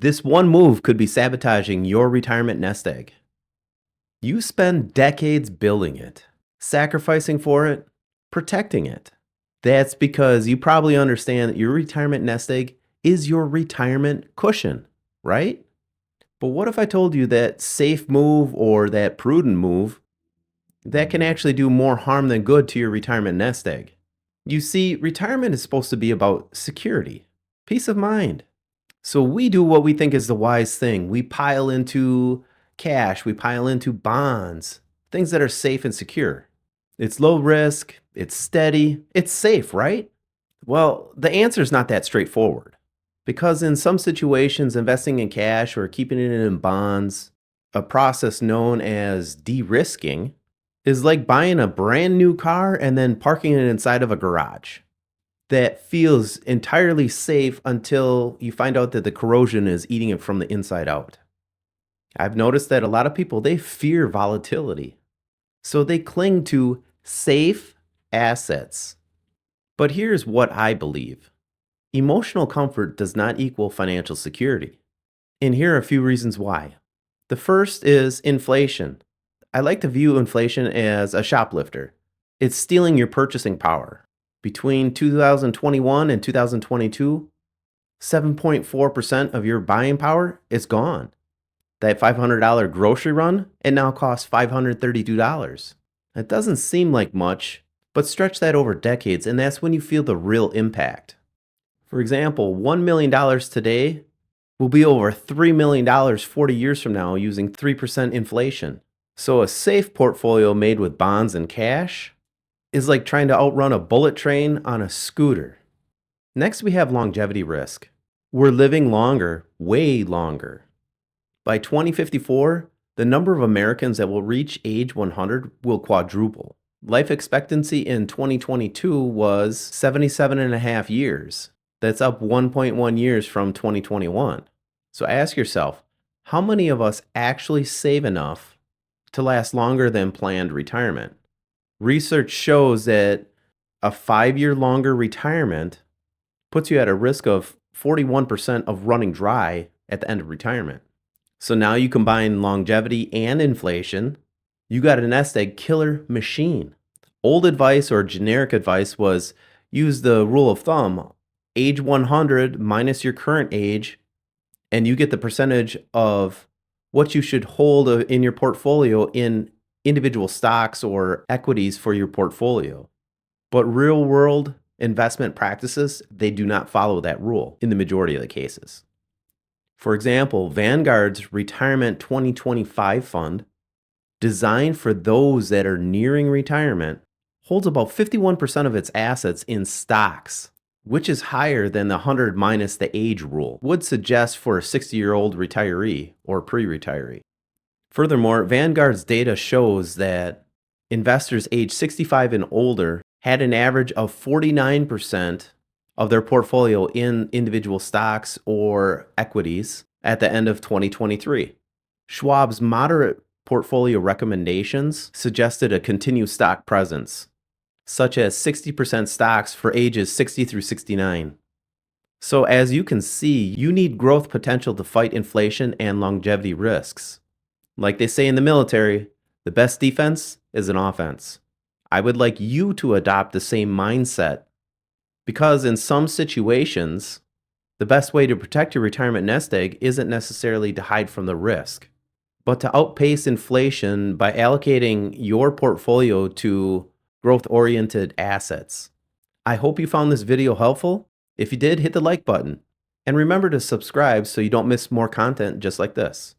This one move could be sabotaging your retirement nest egg. You spend decades building it, sacrificing for it, protecting it. That's because you probably understand that your retirement nest egg is your retirement cushion, right? But what if I told you that safe move or that prudent move that can actually do more harm than good to your retirement nest egg? You see, retirement is supposed to be about security, peace of mind. So we do what we think is the wise thing. We pile into cash, we pile into bonds, things that are safe and secure. It's low risk, it's steady, it's safe, right? Well, the answer is not that straightforward. Because in some situations, investing in cash or keeping it in bonds, a process known as de-risking, is like buying a brand new car and then parking it inside of a garage. That feels entirely safe until you find out that the corrosion is eating it from the inside out. I've noticed that a lot of people, they fear volatility. So they cling to safe assets. But here's what I believe. Emotional comfort does not equal financial security. And here are a few reasons why. The first is inflation. I like to view inflation as a shoplifter. It's stealing your purchasing power. Between 2021 and 2022, 7.4% of your buying power is gone. That $500 grocery run, it now costs $532. That doesn't seem like much, but stretch that over decades, and that's when you feel the real impact. For example, $1 million today will be over $3 million 40 years from now using 3% inflation. So a safe portfolio made with bonds and cash is like trying to outrun a bullet train on a scooter. Next, we have longevity risk. We're living longer, way longer. By 2054, the number of Americans that will reach age 100 will quadruple. Life expectancy in 2022 was 77 and a half years. That's up 1.1 years from 2021. So ask yourself, how many of us actually save enough to last longer than planned retirement? Research shows that a 5-year longer retirement puts you at a risk of 41% of running dry at the end of retirement. So now you combine longevity and inflation, you got a nest egg killer machine. Old advice or generic advice was use the rule of thumb, age 100 minus your current age, and you get the percentage of what you should hold in your portfolio in individual stocks or equities for your portfolio. But real world investment practices, they do not follow that rule in the majority of the cases. For example, Vanguard's Retirement 2025 fund, designed for those that are nearing retirement, holds about 51% of its assets in stocks, which is higher than the 100 minus the age rule would suggest for a 60-year-old retiree or pre-retiree. Furthermore, Vanguard's data shows that investors age 65 and older had an average of 49% of their portfolio in individual stocks or equities at the end of 2023. Schwab's moderate portfolio recommendations suggested a continued stock presence, such as 60% stocks for ages 60 through 69. So as you can see, you need growth potential to fight inflation and longevity risks. Like they say in the military, the best defense is an offense. I would like you to adopt the same mindset because in some situations, the best way to protect your retirement nest egg isn't necessarily to hide from the risk, but to outpace inflation by allocating your portfolio to growth-oriented assets. I hope you found this video helpful. If you did, hit the like button. And remember to subscribe so you don't miss more content just like this.